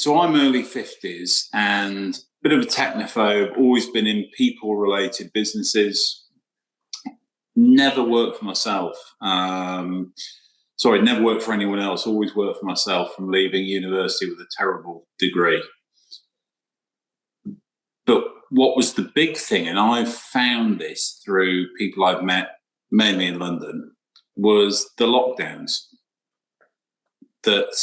So I'm early 50s and a bit of a technophobe, always been in people-related businesses, never worked for myself. Never worked for anyone else, always worked for myself from leaving university with a terrible degree. But what was the big thing, and I've found this through people I've met, mainly in London, was the lockdowns. That,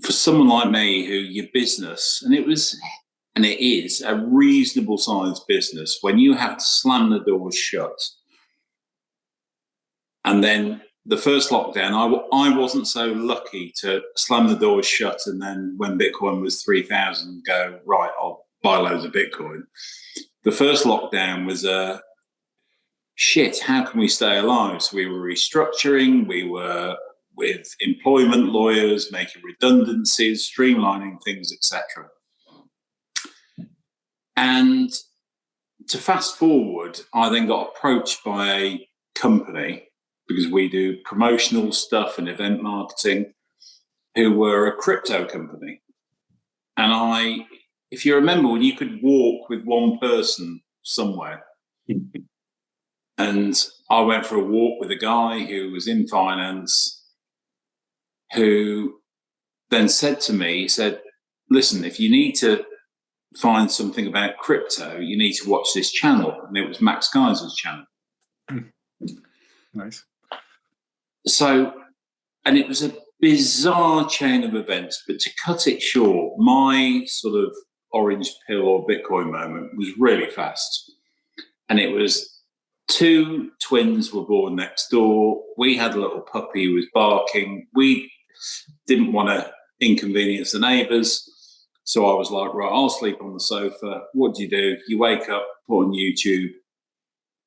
for someone like me who your business, and it is a reasonable sized business, when you have to slam the doors shut. And then the first lockdown, I wasn't so lucky to slam the doors shut and then when Bitcoin was 3,000 go, right, I'll buy loads of Bitcoin. The first lockdown was shit, how can we stay alive? So we were restructuring, we were with employment lawyers, making redundancies, streamlining things, etc. And to fast forward, I then got approached by a company, because we do promotional stuff and event marketing, who were a crypto company. And if you remember, when you could walk with one person somewhere, and I went for a walk with a guy who was in finance, who then said to me, he said, listen, if you need to find something about crypto, you need to watch this channel. And it was Max Keiser's channel. Nice. So, and it was a bizarre chain of events, but to cut it short, my sort of orange pill or Bitcoin moment was really fast. And it was 2 twins were born next door. We had a little puppy who was barking. We didn't want to inconvenience the neighbours. So I was like, right, I'll sleep on the sofa. What do? You wake up, put on YouTube,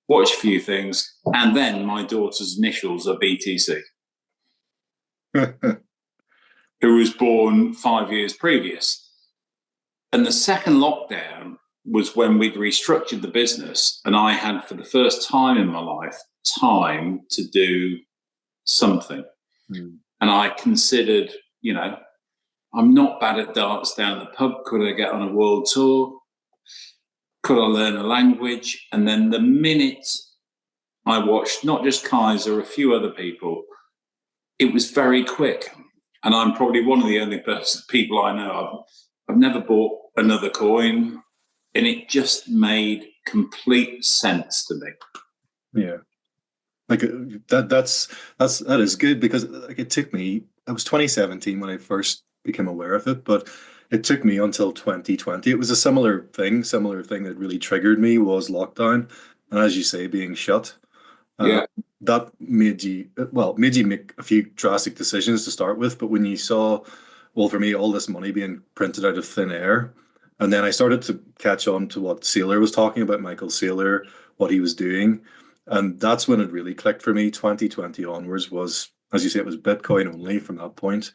watch a few things, and then my daughter's initials are BTC, who was born 5 years previous. And the second lockdown was when we'd restructured the business, and I had, for the first time in my life, time to do something. And I considered, I'm not bad at darts down the pub. Could I get on a world tour? Could I learn a language? And then the minute I watched not just Keiser, a few other people, it was very quick. And I'm probably one of the only people I know. I've never bought another coin, and it just made complete sense to me. Yeah, like that is good, because like it took me. It was 2017 when I first became aware of it, but it took me until 2020. It was a similar thing that really triggered me was lockdown, and as you say, being shut. That made you make a few drastic decisions to start with. But when you saw, well, for me, all this money being printed out of thin air, and then I started to catch on to what Saylor was talking about, Michael Saylor, what he was doing, and that's when it really clicked for me. 2020 onwards was, as you say, it was Bitcoin only from that point.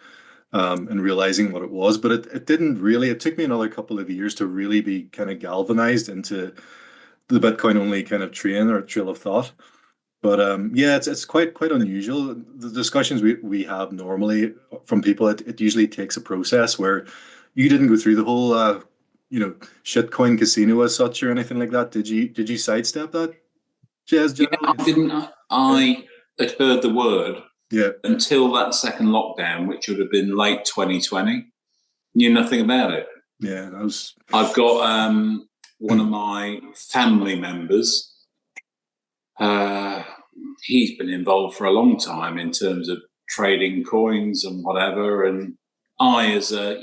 And realizing what it was, but it didn't really, it took me another couple of years to really be kind of galvanized into the Bitcoin only kind of train or trail of thought. But it's quite unusual. The discussions we have normally from people, it usually takes a process where you didn't go through the whole shitcoin casino as such or anything like that. Did you sidestep that, Jez? I didn't. I had heard the word. Yeah. Until that second lockdown, which would have been late 2020, knew nothing about it. Yeah, that was. I've got one of my family members. He's been involved for a long time in terms of trading coins and whatever. And I was a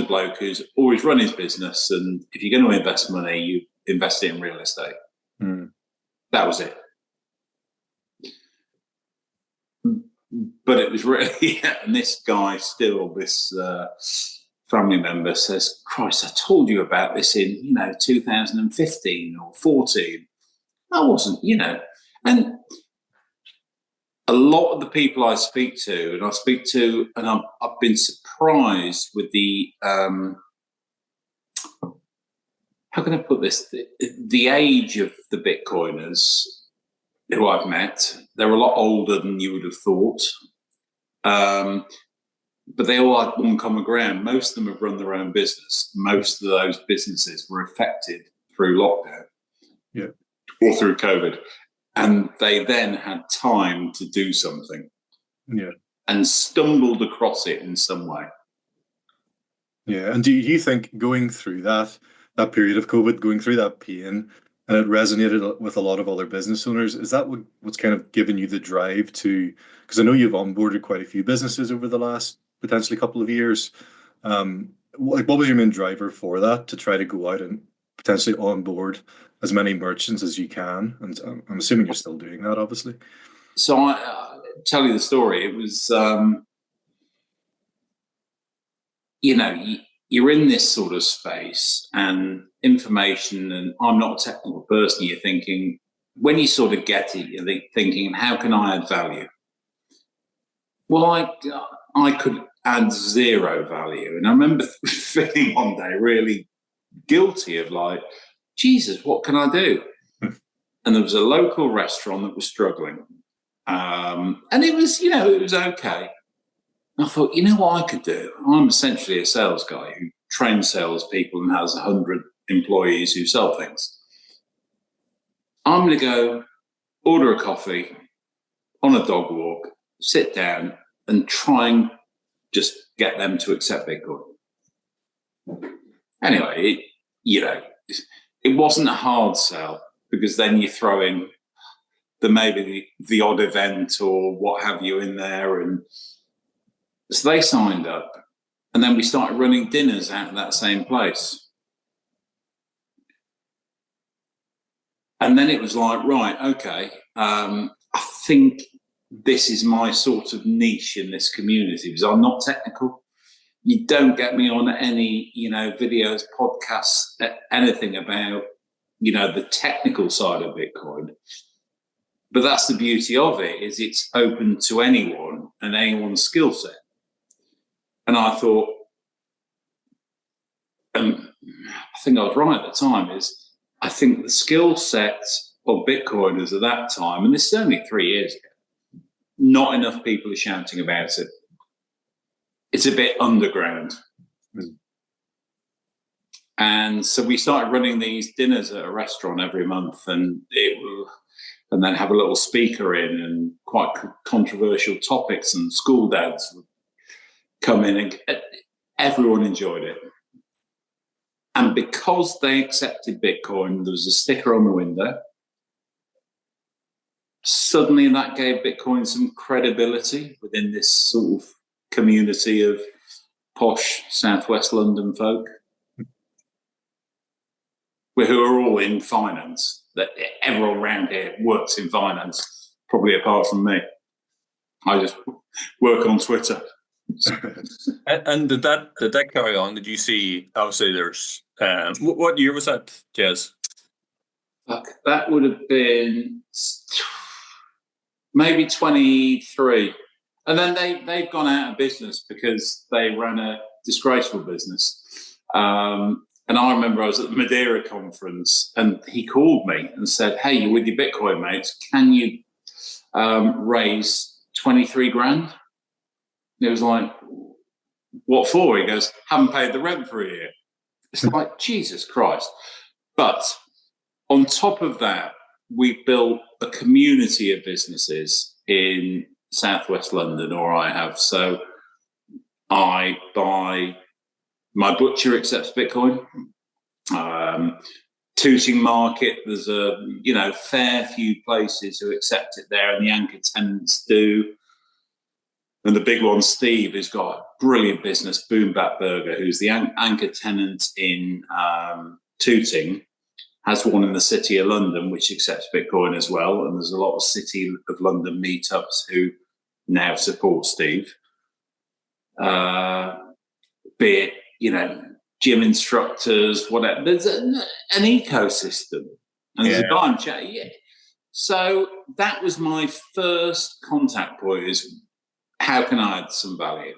bloke who's always run his business. And if you're going to invest money, you invest it in real estate. That was it. But it was really, and this guy still, this family member says, Christ, I told you about this in, 2015 or 14. I wasn't, and a lot of the people I speak to, and I've been surprised with the, how can I put this? The age of the Bitcoiners who I've met, they're a lot older than you would have thought. But they all had one common ground. Most of them have run their own business. Most of those businesses were affected through lockdown or through COVID. And they then had time to do something and stumbled across it in some way. Yeah. And do you think going through that period of COVID, going through that pain, and it resonated with a lot of other business owners, is that what's kind of given you the drive to, because I know you've onboarded quite a few businesses over the last potentially couple of years. What was your main driver for that, to try to go out and potentially onboard as many merchants as you can? And I'm assuming you're still doing that, obviously. So I tell you the story. It was, you're in this sort of space and information, and I'm not a technical person. You're thinking, when you sort of get it, you're thinking, how can I add value? Well, I could add zero value. And I remember feeling one day really guilty of like, Jesus, what can I do? And there was a local restaurant that was struggling. And it was, it was okay. And I thought, you know what I could do? I'm essentially a sales guy who trains salespeople and has 100 employees who sell things. I'm going to go order a coffee on a dog walk, sit down and try and just get them to accept Bitcoin. Anyway, it wasn't a hard sell, because then you throw in maybe the odd event or what have you in there. And so they signed up, and then we started running dinners out of that same place. And then it was like, right, okay, I think this is my sort of niche in this community, because I'm not technical. You don't get me on any, videos, podcasts, anything about, the technical side of Bitcoin. But that's the beauty of it, is it's open to anyone and anyone's skill set. And I thought, and I think I was right at the time, is I think the skill set of Bitcoiners at that time, and this is only 3 years ago, not enough people are shouting about it. It's a bit underground. And so we started running these dinners at a restaurant every month, and then have a little speaker in, and quite controversial topics, and school dads would come in, and everyone enjoyed it. And because they accepted Bitcoin, there was a sticker on the window. Suddenly that gave Bitcoin some credibility within this sort of community of posh Southwest London folk who are all in finance. That everyone around here works in finance, probably apart from me. I just work on Twitter. And did that carry on? Did you see, obviously there's, what year was that, Jez? That would have been maybe 23. And then they've gone out of business because they ran a disgraceful business. And I remember I was at the Madeira conference, and he called me and said, hey, you're with your Bitcoin mates, can you raise 23 grand? And it was like, what for? He goes, haven't paid the rent for a year. It's like, Jesus Christ. But on top of that, we built a community of businesses in Southwest London, or I have. So I buy, my butcher accepts Bitcoin. Tooting Market, there's a fair few places who accept it there, and the anchor tenants do. And the big one, Steve, who's got a brilliant business, Boom Bat Burger, who's the anchor tenant in Tooting, has one in the City of London, which accepts Bitcoin as well. And there's a lot of City of London meetups who now support Steve. Be it, gym instructors, whatever. There's an ecosystem. And there's a guy in chat. Yeah. So that was my first contact point, is how can I add some value?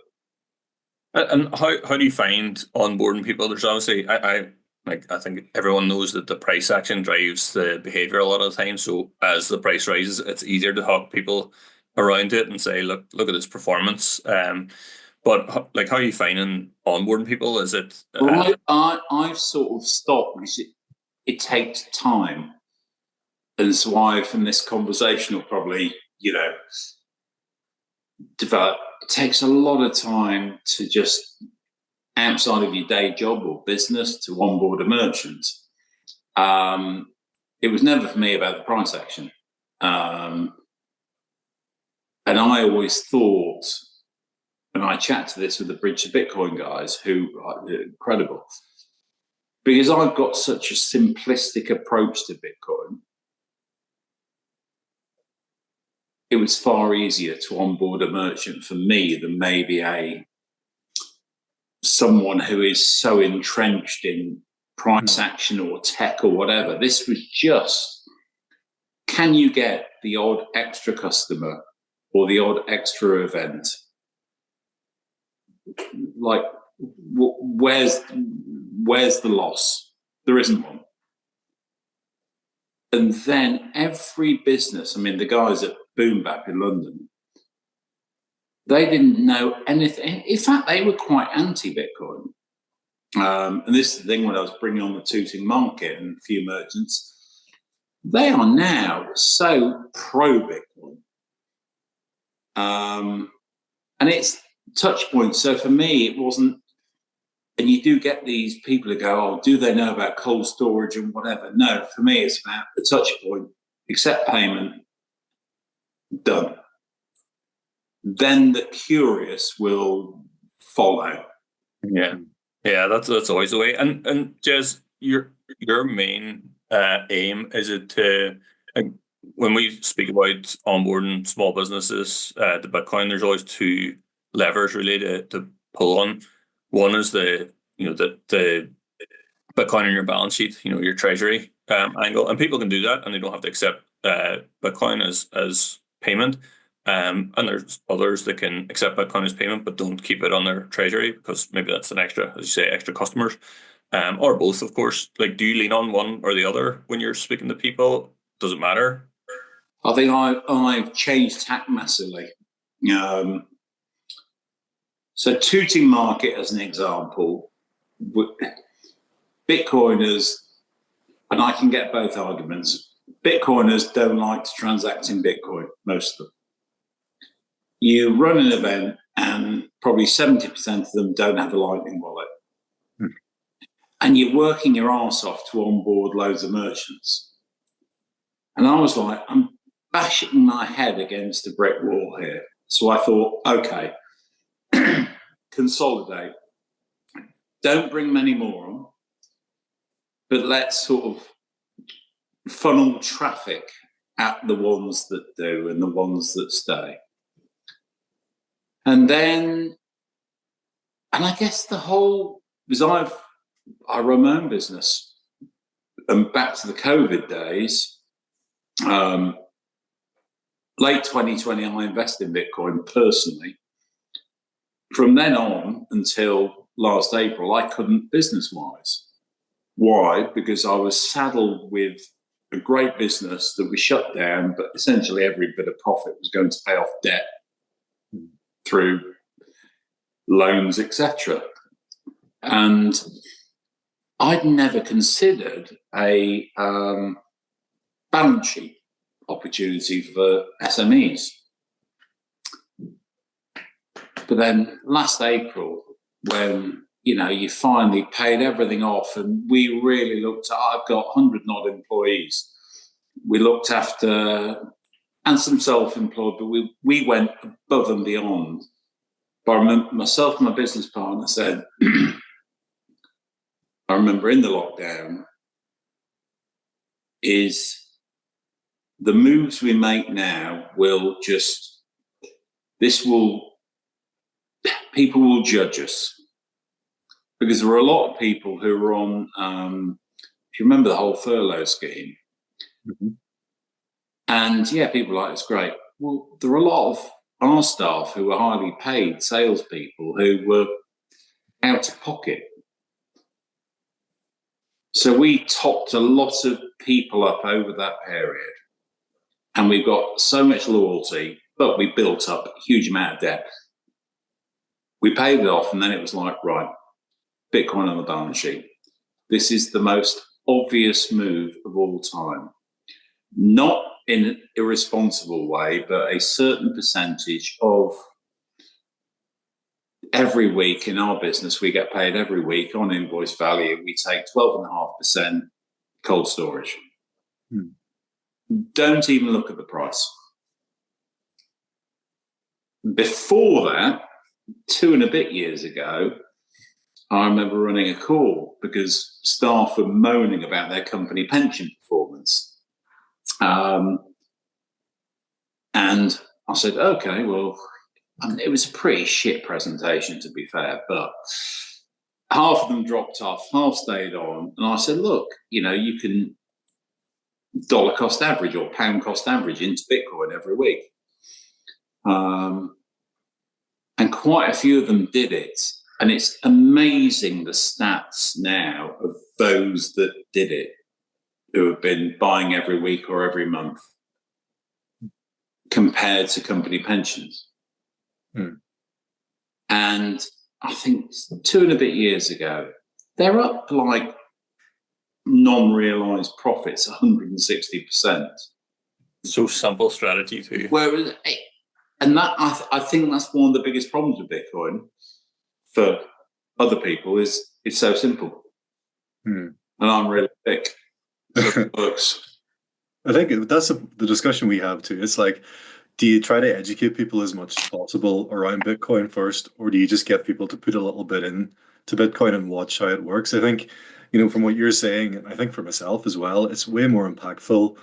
And how do you find onboarding people? There's obviously, I think everyone knows that the price action drives the behavior a lot of the time. So as the price rises, it's easier to hook people around it and say, look at this performance. But like, how are you finding onboarding people? Is it? Well, I've sort of stopped because it takes time, and so I've, in this conversation, will probably, develop. It takes a lot of time to just, outside of your day job or business, to onboard a merchant. It was never for me about the price action. And I always thought, and I chat to this with the Bridge to Bitcoin guys who are incredible, because I've got such a simplistic approach to Bitcoin. It was far easier to onboard a merchant for me than maybe someone who is so entrenched in price action or tech or whatever. This was just, can you get the odd extra customer or the odd extra event? Like, where's the loss? There isn't one. And then every business, I mean, the guys at Boom Bap in London, they didn't know anything. In fact, they were quite anti-Bitcoin. And this is the thing, when I was bringing on the Tooting market and a few merchants, they are now so pro-Bitcoin. And it's touch points. So for me, it wasn't, and you do get these people who go, oh, do they know about cold storage and whatever? No, for me, it's about the touch point, accept payment, done. Then the curious will follow. Yeah, that's always the way. And Jez, your main aim, is it to, like, when we speak about onboarding small businesses to Bitcoin, there's always two levers really to pull on. One is the Bitcoin in your balance sheet, your treasury angle, and people can do that, and they don't have to accept Bitcoin as payment. And there's others that can accept Bitcoin as payment but don't keep it on their treasury because maybe that's an extra, as you say, extra customers, or both, of course. Like, do you lean on one or the other when you're speaking to people? Does it matter? I think I've changed tack massively. So Tooting market, as an example, Bitcoiners, and I can get both arguments, Bitcoiners don't like to transact in Bitcoin, most of them. You run an event and probably 70% of them don't have a Lightning wallet. And you're working your arse off to onboard loads of merchants. And I was like, I'm bashing my head against a brick wall here. So I thought, okay, consolidate. Don't bring many more on, but let's sort of funnel traffic at the ones that do and the ones that stay. And then, and I guess the whole, because I run my own business, and back to the COVID days, late 2020, I invested in Bitcoin personally. From then on until last April, I couldn't business-wise. Why? Because I was saddled with a great business that was shut down, but essentially every bit of profit was going to pay off debt through loans, etc. And I'd never considered a balance sheet opportunity for SMEs. But then last April, when you finally paid everything off, and we really looked at, I've got 100 and odd employees. We looked after, and some self-employed, but we went above and beyond. But I remember myself and my business partner said, I remember in the lockdown, is the moves we make now people will judge us. Because there were a lot of people who were on, if you remember the whole furlough scheme, and yeah, people were like, it's great. Well, there were a lot of our staff who were highly paid salespeople who were out of pocket. So we topped a lot of people up over that period, and we got so much loyalty but we built up a huge amount of debt. We paid it off, and then it was like, right, Bitcoin on the balance sheet. This is the most obvious move of all time. Not in an irresponsible way, but a certain percentage of every week in our business, we get paid every week on invoice value. We take 12.5% cold storage. Don't even look at the price. Before that, 2 and a bit years ago, I remember running a call because staff were moaning about their company pension performance. And I said, okay, well, it was a pretty shit presentation, to be fair, but half of them dropped off, half stayed on. And I said, look, you can dollar cost average or pound cost average into Bitcoin every week. And quite a few of them did it. And it's amazing the stats now of those that did it, who have been buying every week or every month compared to company pensions. And I think 2 and a bit years ago, they're up like non-realized profits 160%. So simple strategy too. Whereas, and that I think that's one of the biggest problems with Bitcoin for other people is it's so simple. And I'm really thick. So it works. I think that's the discussion we have too. It's like, do you try to educate people as much as possible around Bitcoin first, or do you just get people to put a little bit in to Bitcoin and watch how it works? I think, from what you're saying, and I think for myself as well, it's way more impactful,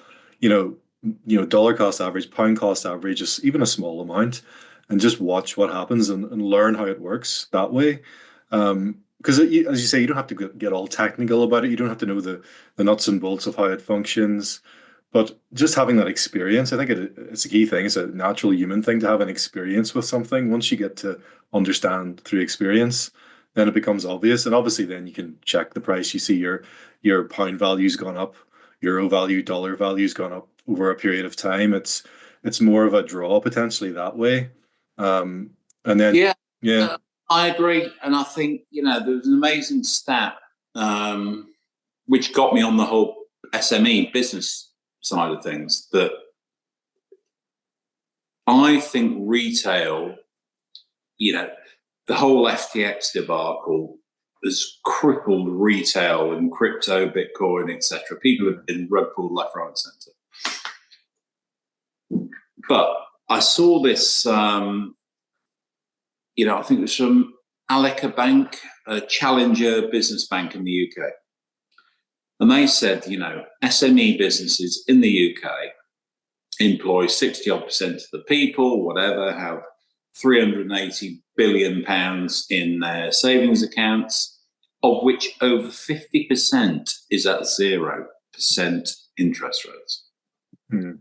dollar cost average, pound cost average, just even a small amount, and just watch what happens and learn how it works that way. Because as you say, you don't have to get all technical about it. You don't have to know the nuts and bolts of how it functions. But just having that experience, I think it's a key thing. It's a natural human thing to have an experience with something. Once you get to understand through experience, then it becomes obvious. And obviously then you can check the price. You see your pound value's gone up, euro value, dollar value's gone up over a period of time. It's more of a draw potentially that way. And then yeah. I agree. And I think, there was an amazing stat which got me on the whole SME business side of things, that I think retail, the whole FTX debacle has crippled retail and crypto, Bitcoin, etc. People have been rug pulled left, right, centre. But I saw this, I think it was from Allica Bank, a challenger business bank in the UK. And they said, SME businesses in the UK employ 60% of the people, whatever, have £380 billion in their savings accounts, of which over 50% is at 0% interest rates. And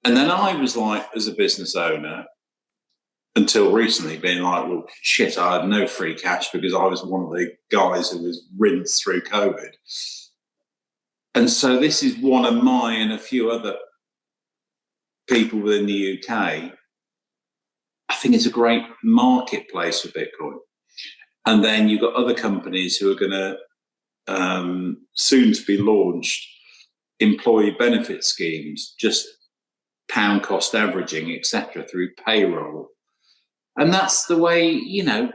then I was like, as a business owner, until recently, being like, well, shit, I had no free cash because I was one of the guys who was rinsed through COVID. And so this is one of my and a few other people within the UK. I think it's a great marketplace for Bitcoin. And then you've got other companies who are going to soon to be launched employee benefit schemes, just pound cost averaging, etc., through payroll. And that's the way,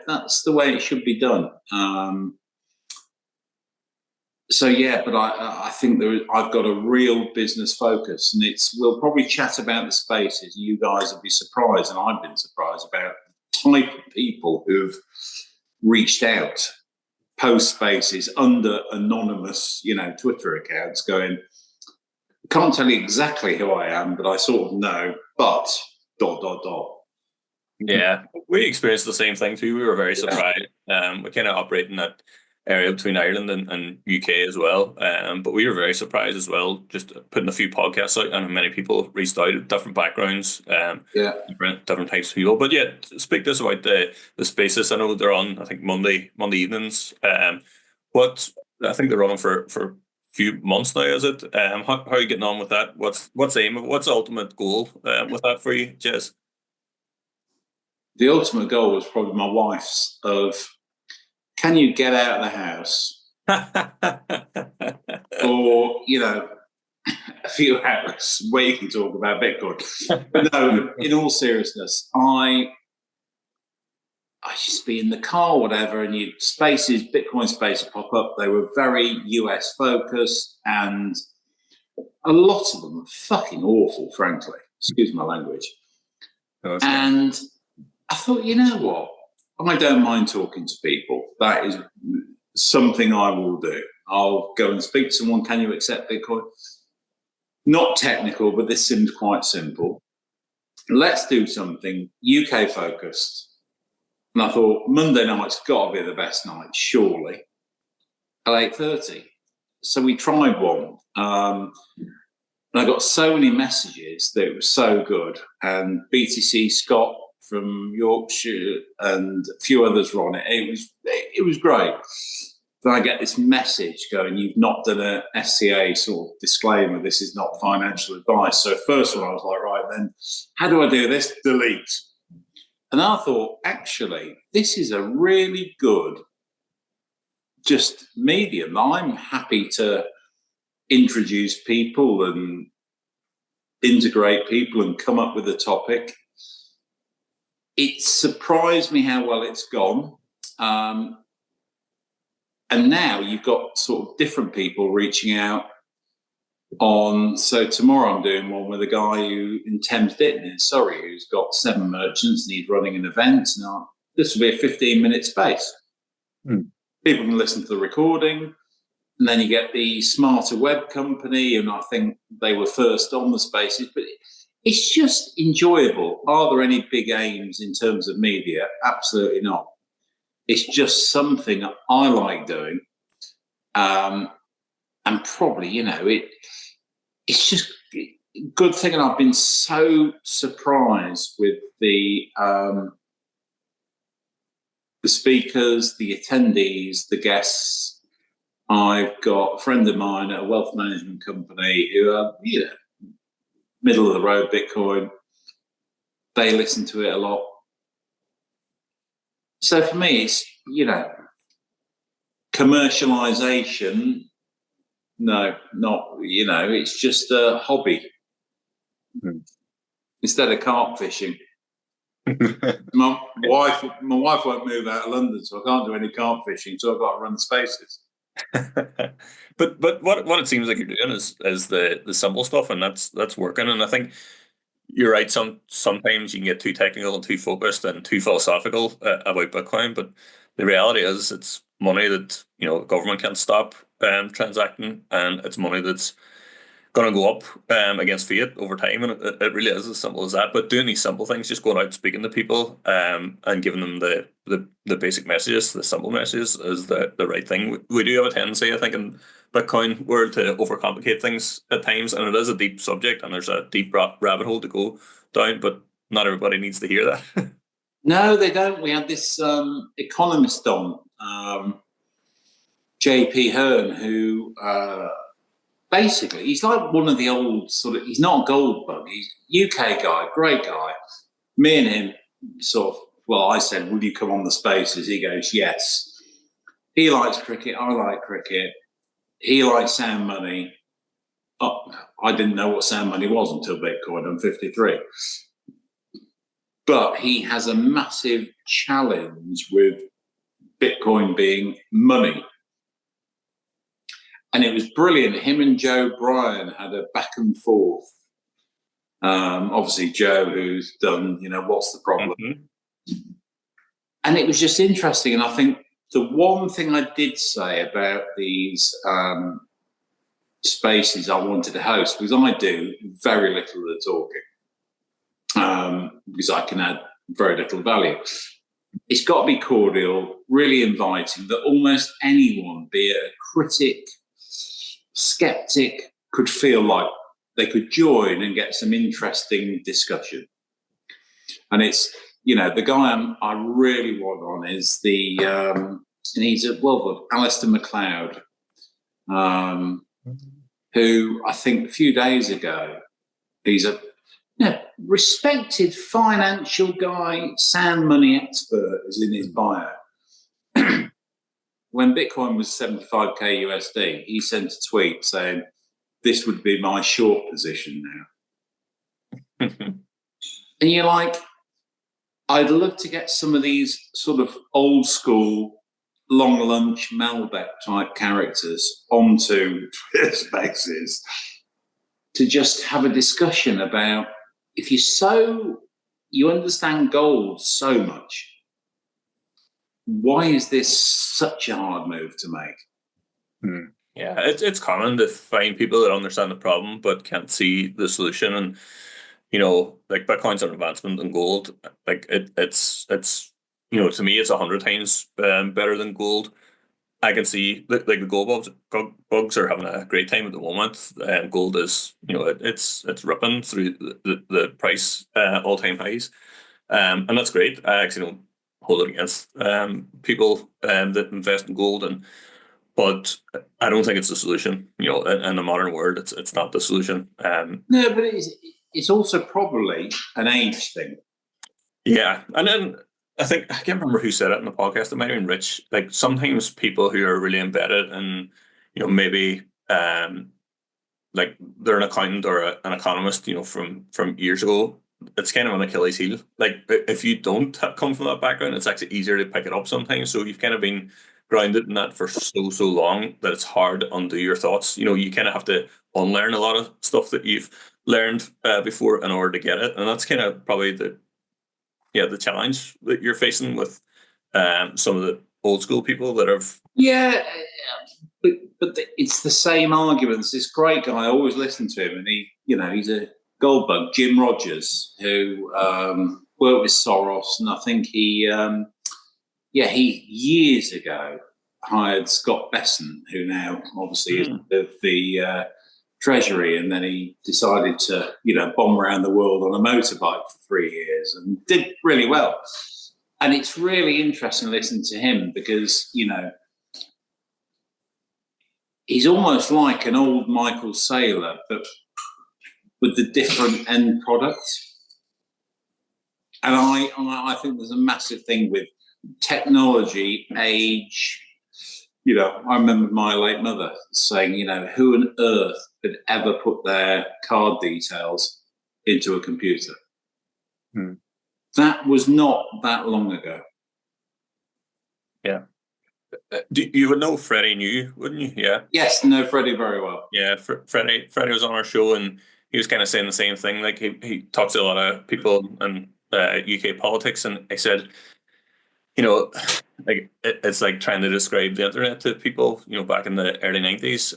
that's the way it should be done. So yeah, but I think I've got a real business focus, and we'll probably chat about the spaces. You guys will be surprised, and I've been surprised about the type of people who've reached out post spaces under anonymous, Twitter accounts, going, can't tell you exactly who I am, but I sort of know. But ... Yeah, we experienced the same thing too. We were very surprised. We kind of operate in that area between Ireland and UK as well. But we were very surprised as well, just putting a few podcasts out, and many people reached out at different backgrounds, different types of people. But yeah, speak to us about the spaces. I know they're on, I think, Monday evenings. What I think they're running for a few months now, is it? How are you getting on with that? What's the aim of, what's the ultimate goal with that for you, Jez? the ultimate goal was probably my wife's of, can you get out of the house for, a few hours where you can talk about Bitcoin? But no, in all seriousness, I used to be in the car, whatever, and Bitcoin spaces pop up. They were very US focused, and a lot of them are fucking awful, frankly. Excuse my language. And I thought, you know what? I don't mind talking to people. That is something I will do. I'll go and speak to someone. Can you accept Bitcoin? Not technical, but this seemed quite simple. Let's do something UK focused. And I thought Monday night's got to be the best night, surely, at 8:30. So we tried one. And I got so many messages that it was so good. And BTC Scott from Yorkshire and a few others were on it. It was great. Then I get this message going, you've not done a SCA sort of disclaimer, this is not financial advice. So first one I was like, right, then how do I do this? Delete. And I thought, actually, this is a really good just medium. I'm happy to introduce people and integrate people and come up with a topic. It surprised me how well it's gone. And now you've got sort of different people reaching out on. So tomorrow I'm doing one with a guy who in Thames Ditton in Surrey, who's got 7 merchants and he's running an event. Now, this will be a 15-minute space. People can listen to the recording. And then you get the Smarter Web company, and I think they were first on the spaces. But it's just enjoyable. Are there any big aims in terms of media? Absolutely not. It's just something I like doing. And probably, it's just a good thing. And I've been so surprised with the speakers, the attendees, the guests. I've got a friend of mine at a wealth management company who are, middle of the road Bitcoin. They listen to it a lot. So for me, it's, commercialization. No, not, it's just a hobby. Instead of carp fishing. My wife won't move out of London, so I can't do any carp fishing, so I've got to run spaces. but what it seems like you're doing is the simple stuff, and that's working. And I think you're right. Sometimes you can get too technical and too focused and too philosophical about Bitcoin, but the reality is it's money that government can't stop transacting, and it's money that's going to go up against fiat over time, and it really is as simple as that. But doing these simple things, just going out and speaking to people and giving them the basic messages, the simple messages, is the right thing. We do have a tendency, I think, in Bitcoin world to overcomplicate things at times, and it is a deep subject, and there's a deep rabbit hole to go down, but not everybody needs to hear that. No, they don't. We had this economist on, JP Hearn, who basically, he's like one of the old he's not a gold bug, he's a UK guy, great guy. Me and him I said, will you come on the spaces? He goes, yes. He likes cricket, I like cricket. He likes sound money. Oh, I didn't know what sound money was until Bitcoin. I'm 53. But he has a massive challenge with Bitcoin being money. And it was brilliant. Him and Joe Bryan had a back and forth. Obviously, Joe, who's done, what's the problem? Mm-hmm. And it was just interesting. And I think the one thing I did say about these spaces I wanted to host, because I do very little of the talking, because I can add very little value. It's got to be cordial, really inviting, that almost anyone, be it a critic, skeptic, could feel like they could join and get some interesting discussion. And it's, the guy I really want on is and he's Alistair McLeod, who I think a few days ago, he's a respected financial guy, sound money expert, is in his bio. When Bitcoin was 75k USD, he sent a tweet saying, "This would be my short position now." And you're like, I'd love to get some of these sort of old school, long lunch, Malbec type characters onto Twitter Spaces to just have a discussion about, if you understand gold so much, why is this such a hard move to make? Yeah, it's common to find people that understand the problem but can't see the solution. And like Bitcoin's an advancement in gold. Like it's to me, it's 100 times better than gold. I can see like the gold bugs are having a great time at the moment. Gold is it's ripping through the price all time highs, and that's great. I actually don't hold it against people that invest in gold, but I don't think it's the solution. In the modern world, it's not the solution. No, but it's also probably an age thing. Yeah, and then I can't remember who said it in the podcast. It might have been Rich. Like sometimes people who are really embedded and maybe like they're an accountant or an economist, from years ago. It's kind of an Achilles heel. Like if you don't come from that background, it's actually easier to pick it up sometimes. So you've kind of been grounded in that for so long that it's hard to undo your thoughts. You kind of have to unlearn a lot of stuff that you've learned before in order to get it, and that's kind of probably the challenge that you're facing with some of the old school people that have. Yeah, but it's the same arguments. This great guy, I always listen to him, and he's a gold bug, Jim Rogers, who worked with Soros, and I think he years ago hired Scott Besson, who now obviously is the treasury, and then he decided to bomb around the world on a motorbike for 3 years and did really well. And it's really interesting to listen to him because he's almost like an old Michael Saylor, but with the different end products. And I think there's a massive thing with technology, age. I remember my late mother saying, who on earth could ever put their card details into a computer? That was not that long ago. Yeah. You would know Freddie New, wouldn't you? Yeah. Yes, know Freddie very well. Yeah, Freddie was on our show, and he was kind of saying the same thing. Like he talks to a lot of people in UK politics, and he said, like it's like trying to describe the internet to people, back in the early 90s.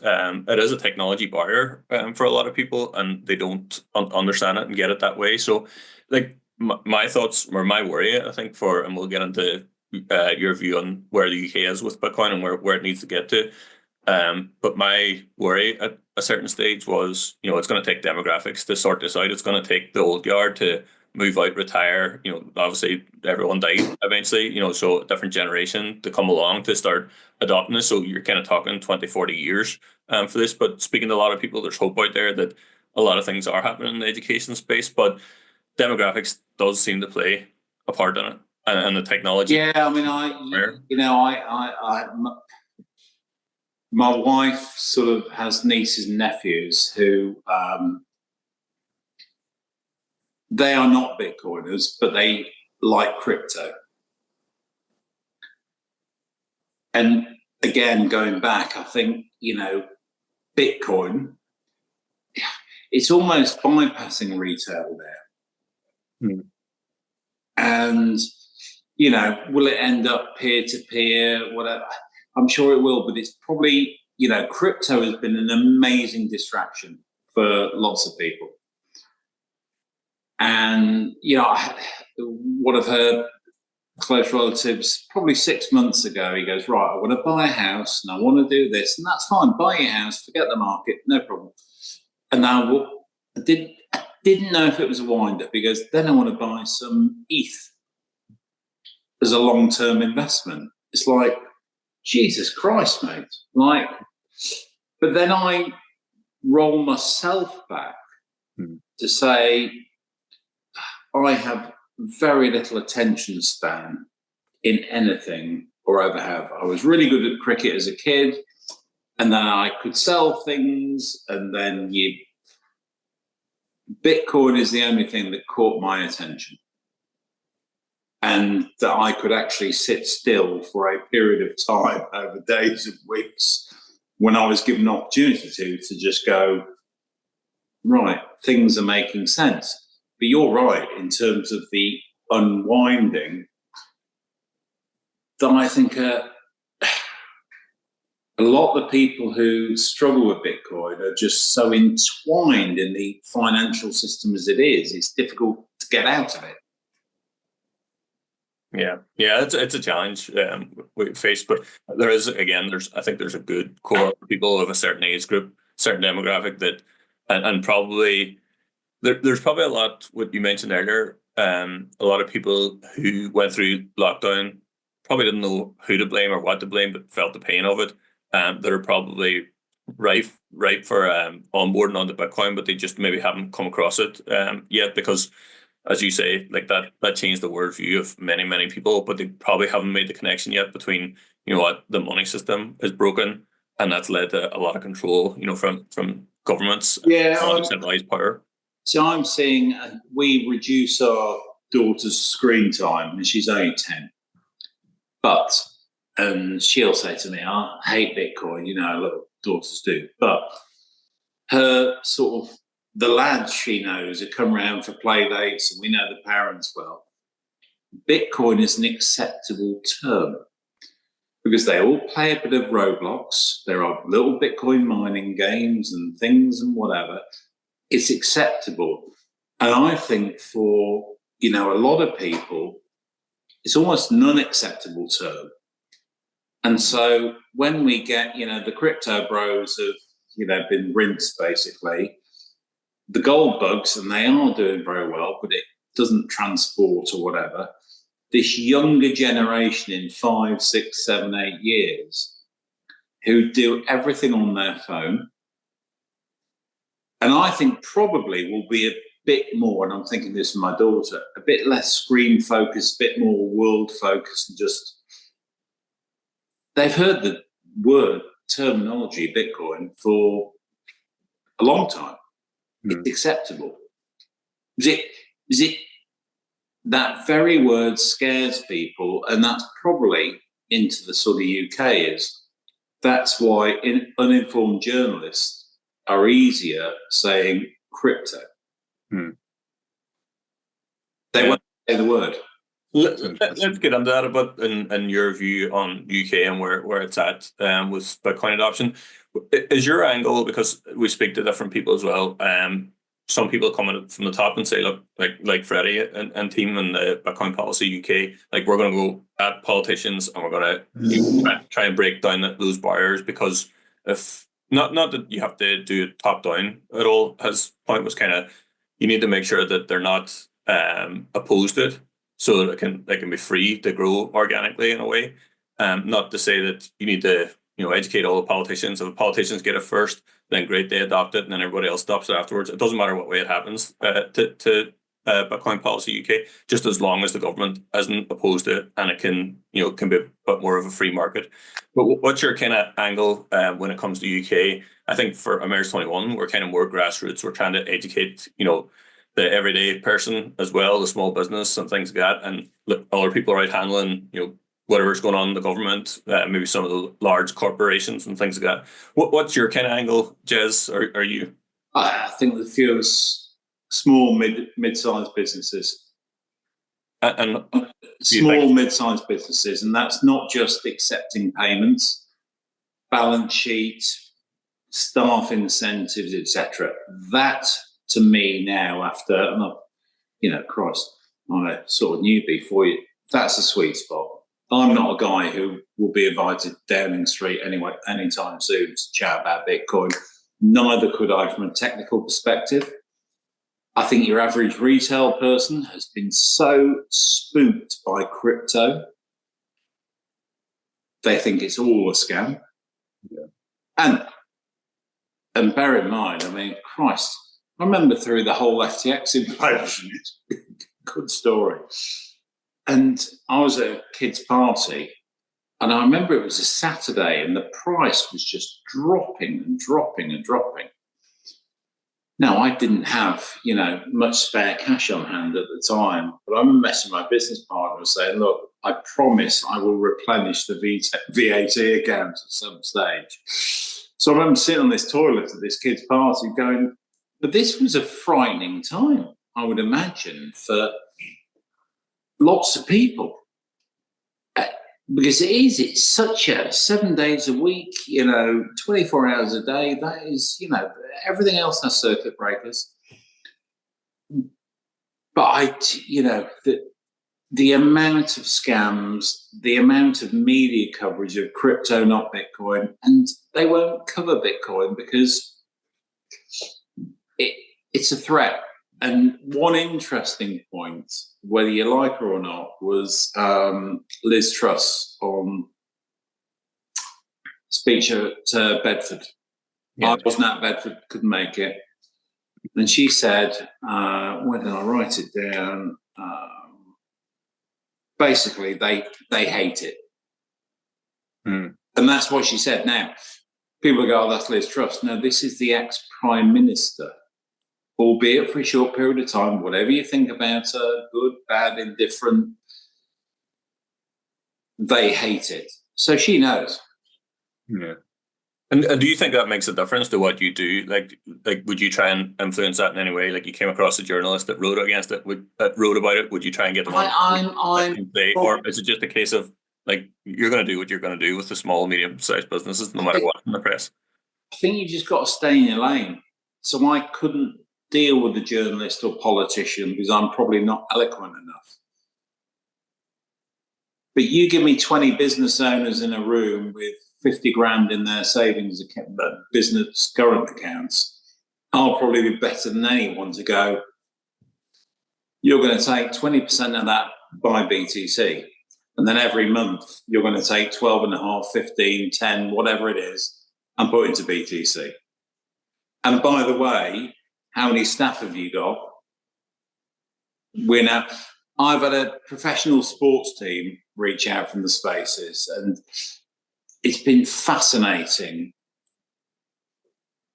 It is a technology barrier for a lot of people, and they don't understand it and get it that way. So, like my thoughts or my worry, I think, and we'll get into your view on where the UK is with Bitcoin and where it needs to get to. But my worry at a certain stage was, it's going to take demographics to sort this out. It's going to take the old guard to move out, retire. Obviously everyone died eventually, so a different generation to come along to start adopting this. So you're kind of talking 20, 40 years for this. But speaking to a lot of people, there's hope out there that a lot of things are happening in the education space, but demographics does seem to play a part in it, and the technology. Yeah, I mean, my wife sort of has nieces and nephews who they are not Bitcoiners, but they like crypto. And again, going back, I think, Bitcoin, it's almost bypassing retail there. And, will it end up peer-to-peer, whatever? I'm sure it will, but it's probably, crypto has been an amazing distraction for lots of people. And, one of her close relatives, probably 6 months ago, he goes, right, I want to buy a house and I want to do this. And that's fine. Buy your house, forget the market, no problem. And now I didn't know if it was a wind-up because then I want to buy some ETH as a long-term investment. It's like, Jesus Christ, mate. But then I roll myself back to say, I have very little attention span in anything or ever have. I was really good at cricket as a kid, and then I could sell things, and then Bitcoin is the only thing that caught my attention, and that I could actually sit still for a period of time over days and weeks when I was given an opportunity to just go, right, things are making sense. But you're right in terms of the unwinding, that I think a lot of the people who struggle with Bitcoin are just so entwined in the financial system as it is, it's difficult to get out of it. Yeah, it's a challenge we face, but I think there's a good core of people of a certain age group, certain demographic that, and probably there's probably a lot, what you mentioned earlier, a lot of people who went through lockdown probably didn't know who to blame or what to blame, but felt the pain of it. That are probably ripe for onboarding onto Bitcoin, but they just maybe haven't come across it yet, because, as you say, like that changed the worldview of many people, but they probably haven't made the connection yet between, what the money system is broken, and that's led to a lot of control, from governments. Yeah, Centralized power. So I'm seeing we reduce our daughter's screen time, and she's only 10. But she'll say to me, I hate Bitcoin, little daughters do. But her sort of, the lads she knows who come around for play dates, and we know the parents well, Bitcoin is an acceptable term because they all play a bit of Roblox. There are little Bitcoin mining games and things and whatever. It's acceptable. And I think for, a lot of people, it's almost an unacceptable term. And so when we get, the crypto bros have, been rinsed basically, the gold bugs, and they are doing very well, but it doesn't transport or whatever. This younger generation in 5, 6, 7, 8 years who do everything on their phone, and I think probably will be a bit more, and I'm thinking this for my daughter, a bit less screen focused, a bit more world focused, and just, they've heard the word terminology Bitcoin for a long time. It's acceptable. Is it that very word scares people, and that's probably into the sort of UK that's why uninformed journalists are easier saying crypto. They won't say the word. Let's get into that a bit, and your view on UK and where it's at with Bitcoin adoption. Is your angle, because we speak to different people as well, some people coming from the top and say, look, like Freddie and team and the Bitcoin Policy UK, like, we're going to go at politicians and we're going to try and break down those barriers, because if not that you have to do it top down at all. His point was kind of, you need to make sure that they're not opposed to it, so that they can be free to grow organically in a way. Not to say that you need to educate all the politicians. If the politicians get it first, then great, they adopt it, and then everybody else adopts it afterwards. It doesn't matter what way it happens to Bitcoin Policy UK, just as long as the government isn't opposed to it, and it can can be a bit more of a free market. But what's your kind of angle when it comes to UK? I think for Emerge 21, we're kind of more grassroots. We're trying to educate the everyday person as well, the small business and things like that, and other people are out handling whatever's going on in the government, maybe some of the large corporations and things like that. What's your kind of angle, Jez? Are you? I think the fewest small, mid-sized businesses. And small, mid-sized businesses, and that's not just accepting payments, balance sheets, staff incentives, etc. That, to me now, after, Christ, I'm a sort of newbie for you, that's a sweet spot. I'm not a guy who will be invited Downing Street anytime soon to chat about Bitcoin. Neither could I from a technical perspective. I think your average retail person has been so spooked by crypto, they think it's all a scam. Yeah. And bear in mind, Christ, I remember through the whole FTX implosion, good story. And I was at a kid's party, and I remember it was a Saturday, and the price was just dropping and dropping and dropping. Now, I didn't have, much spare cash on hand at the time, but I remember messaging my business partner saying, look, I promise I will replenish the VAT account at some stage. So I remember sitting on this toilet at this kid's party going, but this was a frightening time, I would imagine, for lots of people. Because it's such a 7 days a week, 24 hours a day. That is, everything else has circuit breakers. But the amount of scams, the amount of media coverage of crypto, not Bitcoin, and they won't cover Bitcoin because it's a threat. And one interesting point, whether you like her or not, was Liz Truss on speech at Bedford. Yeah. I wasn't at Bedford, couldn't make it. And she said, where did I write it down? Basically, they hate it. And that's what she said. Now, people go, oh, that's Liz Truss. No, this is the ex-Prime Minister. Albeit for a short period of time, whatever you think about her, good, bad, indifferent, they hate it. So she knows. Yeah. And do you think that makes a difference to what you do? Like, would you try and influence that in any way? Like, you came across a journalist that wrote against it, wrote about it. Would you try and get them on? Or is it just a case of like you're going to do what you're going to do with the small, medium-sized businesses, no matter what in the press? I think you just got to stay in your lane. So I couldn't deal with a journalist or politician because I'm probably not eloquent enough. But you give me 20 business owners in a room with 50 grand in their savings account, business current accounts, I'll probably be better than anyone to go, you're going to take 20% of that by BTC. And then every month you're going to take 12.5, 15, 10, whatever it is, and put into BTC. And by the way, how many staff have you got? I've had a professional sports team reach out from the Spaces, and it's been fascinating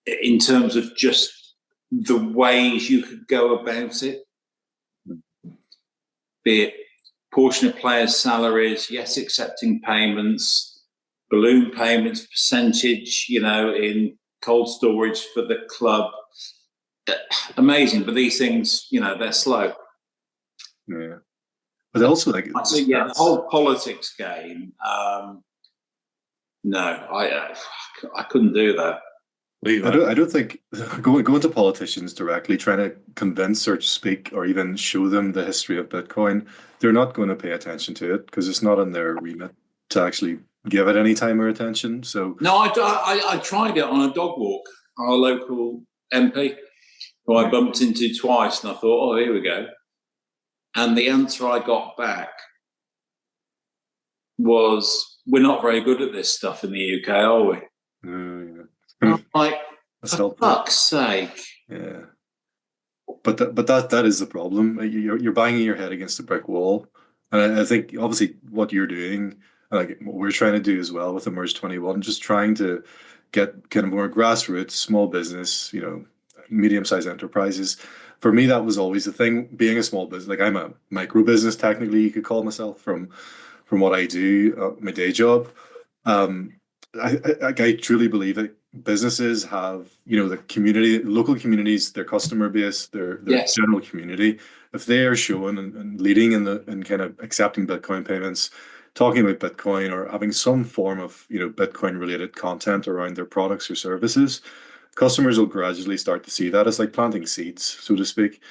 in terms of just the ways you could go about it. Be it portion of players' salaries, yes, accepting payments, balloon payments, percentage, in cold storage for the club. Amazing, but these things, they're slow. Yeah, but also the whole politics game. No, I couldn't do that. I don't think going to politicians directly, trying to convince or speak or even show them the history of Bitcoin, they're not going to pay attention to it because it's not in their remit to actually give it any time or attention. So no, I tried it on a dog walk. Our local MP, who I bumped into twice, and I thought, oh, here we go. And the answer I got back was, we're not very good at this stuff in the UK, are we? Yeah. I'm like, for fuck's sake. Yeah. But that is the problem. You're banging your head against a brick wall. And I think, obviously, what you're doing, like what we're trying to do as well with Emerge 21, just trying to get kind of more grassroots, small business, medium-sized enterprises. For me, that was always the thing. Being a small business, like I'm a micro business, technically, you could call myself from what I do, my day job. I truly believe that businesses have, the community, local communities, their customer base, their yes. general community. If they are showing and leading in kind of accepting Bitcoin payments, talking about Bitcoin, or having some form of Bitcoin related content around their products or services, customers will gradually start to see that. It's like planting seeds, so to speak.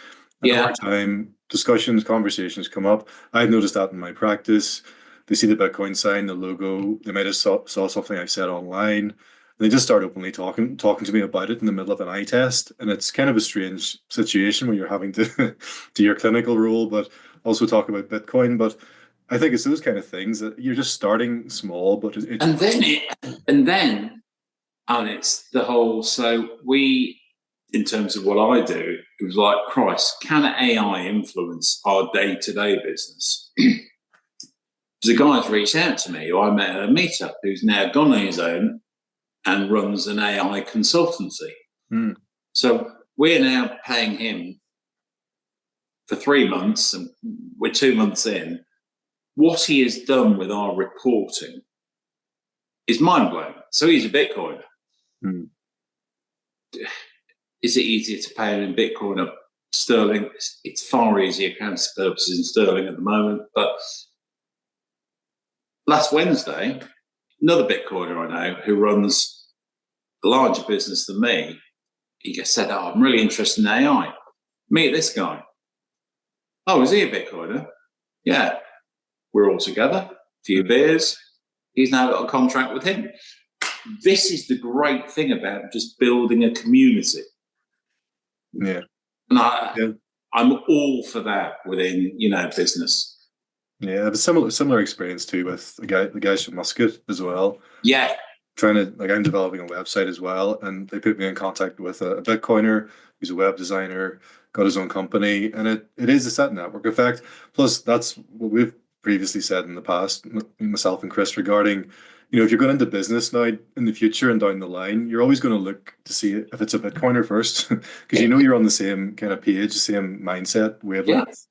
And over time, discussions, conversations come up. I've noticed that in my practice. They see the Bitcoin sign, the logo. They might have saw something I said online. And they just start openly talking to me about it in the middle of an eye test. And it's kind of a strange situation where you're having to do your clinical role, but also talk about Bitcoin. But I think it's those kind of things that you're just starting small, but and then it's the whole. So we in terms of what I do, it was like, Christ, can AI influence our day-to-day business? The guy's reached out to me who I met at a meetup, who's now gone on his own and runs an AI consultancy. So we're now paying him for 3 months, and we're 2 months in. What he has done with our reporting is mind-blowing. So he's a Bitcoiner. Is it easier to pay him in Bitcoin or sterling? It's far easier accounting purposes in sterling at the moment. But last Wednesday, another Bitcoiner I know who runs a larger business than me, he just said, "Oh, I'm really interested in AI. Meet this guy." "Oh, is he a Bitcoiner?" "Yeah." We're all together, a few beers. He's now got a contract with him. This is the great thing about just building a community. Yeah. And I'm all for that within, business. Yeah, I have a similar experience too with the guys from Muscat as well. Yeah. I'm developing a website as well, and they put me in contact with a Bitcoiner who's a web designer, got his own company, and it is a set network effect. Plus, that's what we've previously said in the past, myself and Chris, regarding, if you're going into business now in the future and down the line, you're always going to look to see if it's a Bitcoiner first, because you're on the same kind of page, same mindset, wavelength.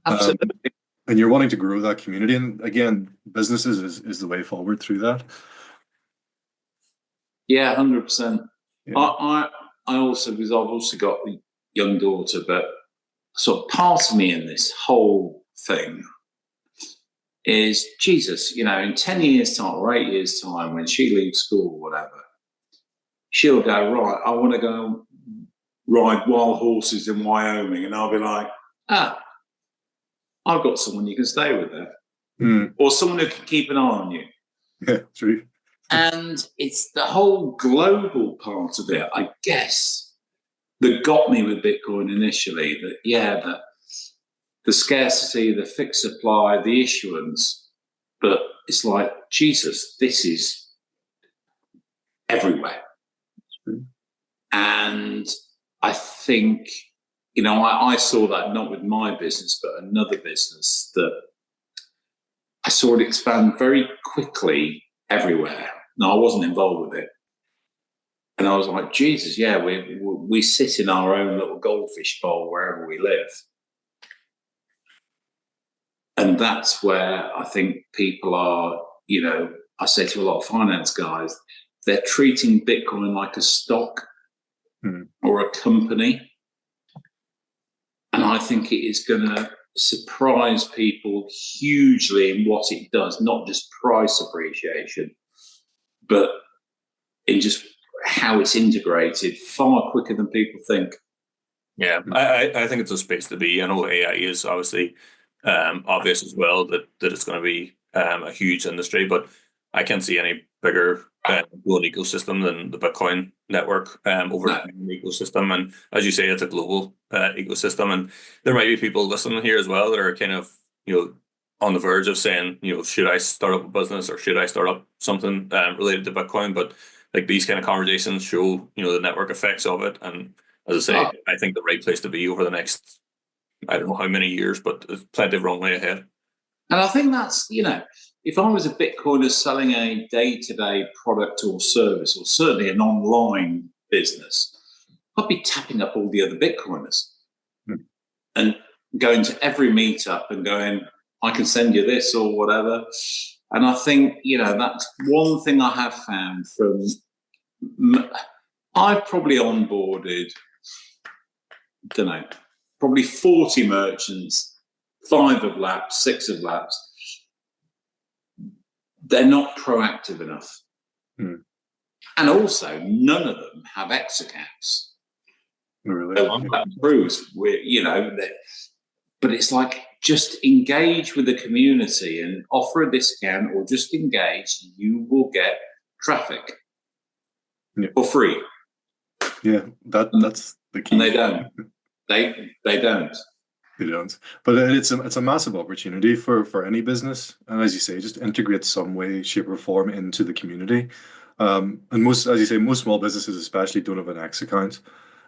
Yeah, absolutely. And you're wanting to grow that community. And again, businesses is the way forward through that. Yeah, 100%. Yeah. I also, because I've also got a young daughter, but sort of part of me in this whole thing is, Jesus, in 10 years' time or 8 years' time, when she leaves school or whatever, she'll go, right, I want to go ride wild horses in Wyoming. And I'll be like, I've got someone you can stay with there. Or someone who can keep an eye on you. Yeah, true. And it's the whole global part of it, I guess, that got me with Bitcoin initially. That the scarcity, the fixed supply, the issuance, but it's like, Jesus, this is everywhere. And I think, I saw that not with my business, but another business, that I saw it expand very quickly everywhere. No, I wasn't involved with it. And I was like, Jesus, yeah, we sit in our own little goldfish bowl wherever we live. And that's where I think people are, I say to a lot of finance guys, they're treating Bitcoin like a stock or a company. And I think it is going to surprise people hugely in what it does, not just price appreciation, but in just how it's integrated far quicker than people think. Yeah, I think it's a space to be. I know AI is obviously obvious as well that it's going to be a huge industry, but I can't see any bigger global ecosystem than the Bitcoin network over the ecosystem. And as you say, it's a global ecosystem. And there might be people listening here as well that are kind of, on the verge of saying, should I start up a business or should I start up something related to Bitcoin? But like these kind of conversations show, the network effects of it. And as I say, I think the right place to be over the next, I don't know how many years, but there's plenty of runway ahead. And I think that's, if I was a Bitcoiner selling a day-to-day product or service, or certainly an online business, I'd be tapping up all the other Bitcoiners and going to every meetup and going, I can send you this or whatever. And I think, that's one thing I have found from, I've probably onboarded, probably 40 merchants, 5 have lapsed, 6 have lapsed. They're not proactive enough. And also, none of them have X accounts. Really? That proves but it's like, just engage with the community and offer a discount, or just engage, you will get traffic for free. Yeah, that's the key. And they don't. They don't. They don't. But it's a massive opportunity for any business. And as you say, just integrate some way, shape, or form into the community. And most small businesses especially don't have an X account.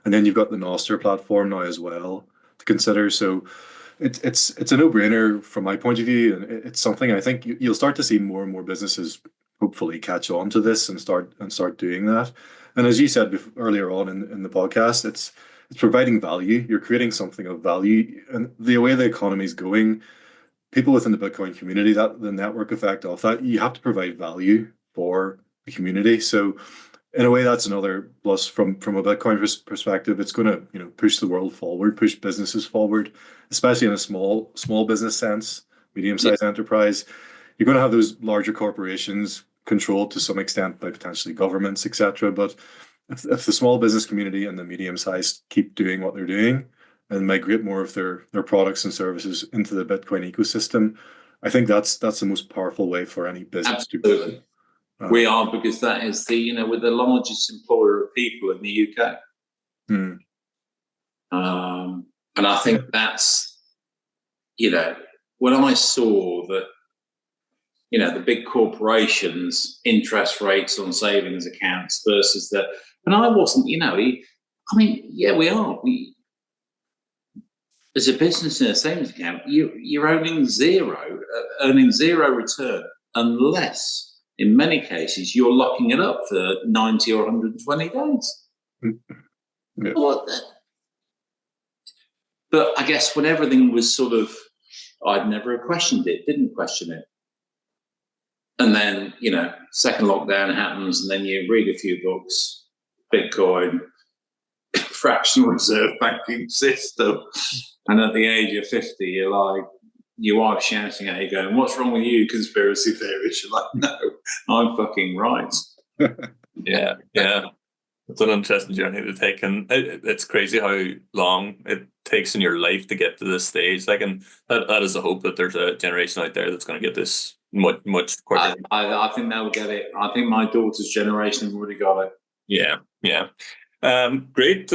And then you've got the Nostr platform now as well to consider. So it's a no-brainer from my point of view, and it's something I think you'll start to see more and more businesses hopefully catch on to this and start doing that. And as you said earlier on in the podcast, it's providing value. You're creating something of value, and the way the economy is going, people within the Bitcoin community, that the network effect of that, you have to provide value for the community. So in a way, that's another plus from a Bitcoin perspective. It's going to push the world forward, push businesses forward, especially in a small business sense, medium-sized enterprise. You're going to have those larger corporations controlled to some extent by potentially governments, etc. But if the small business community and the medium-sized keep doing what they're doing and migrate more of their products and services into the Bitcoin ecosystem, I think that's the most powerful way for any business to grow. We are, because that is we're the largest employer of people in the UK. And I think that's, when I saw that, the big corporations' interest rates on savings accounts versus and I wasn't, we are. As a business in a savings account, you're earning zero return unless, in many cases, you're locking it up for 90 or 120 days. Yeah. But I guess when everything was sort of, I'd never questioned it, didn't question it. And then, second lockdown happens, and then you read a few books, Bitcoin, fractional reserve banking system. And at the age of 50, you're like, your wife shouting at you going, "What's wrong with you, conspiracy theorists?" You're like, "No, I'm fucking right." Yeah. It's an interesting journey to take, and it's crazy how long it takes in your life to get to this stage. And that is the hope that there's a generation out there that's going to get this much quicker. I think they'll get it. I think my daughter's generation have already got it. Yeah. Great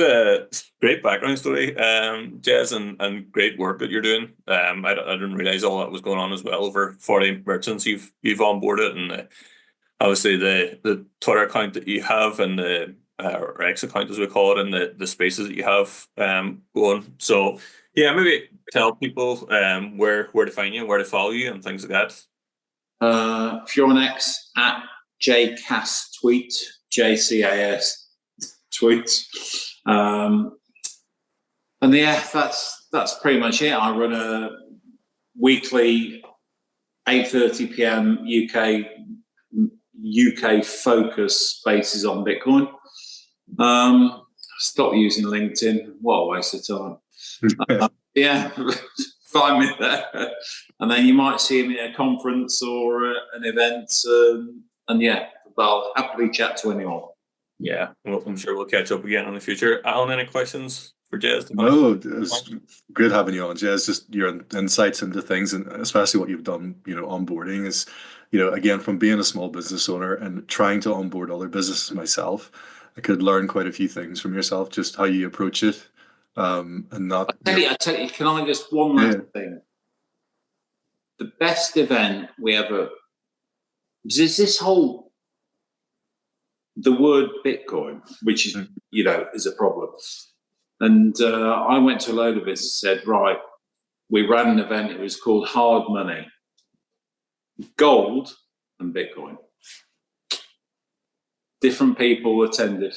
background story, Jez, and great work that you're doing. I didn't realize all that was going on as well. Over 40 merchants you've onboarded, and obviously the Twitter account that you have, and the or X account as we call it, and the spaces that you have going. So yeah, maybe tell people where to find you, where to follow you, and things like that. If you're on X, at JCAS JCAS tweet, and yeah, that's pretty much it. I run a weekly 8:30 p.m. UK focus spaces on Bitcoin. Stop using LinkedIn. What a waste of time. Yeah, find me there, and then you might see me at a conference or an event, and yeah, I'll happily chat to anyone. Yeah, well, I'm sure we'll catch up again in the future. Alan, any questions for Jez? No, it was great having you on, Jez. Just your insights into things, and especially what you've done, onboarding is, again, from being a small business owner and trying to onboard other businesses myself, I could learn quite a few things from yourself, just how you approach it, and not. I tell you, can I just one last thing? The best event we ever is this whole. The word Bitcoin, which is, is a problem. And I went to a load of business and said, right, we ran an event. It was called Hard Money, Gold and Bitcoin. Different people attended.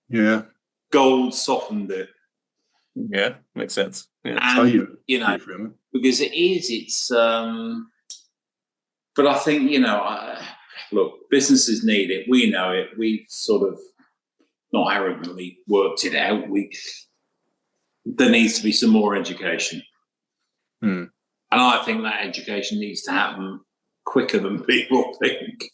Yeah. Gold softened it. Yeah, makes sense. Yeah. And, because it's, but I think, look, businesses need it. We know it. We've sort of not arrogantly worked it out. There needs to be some more education. And I think that education needs to happen quicker than people think.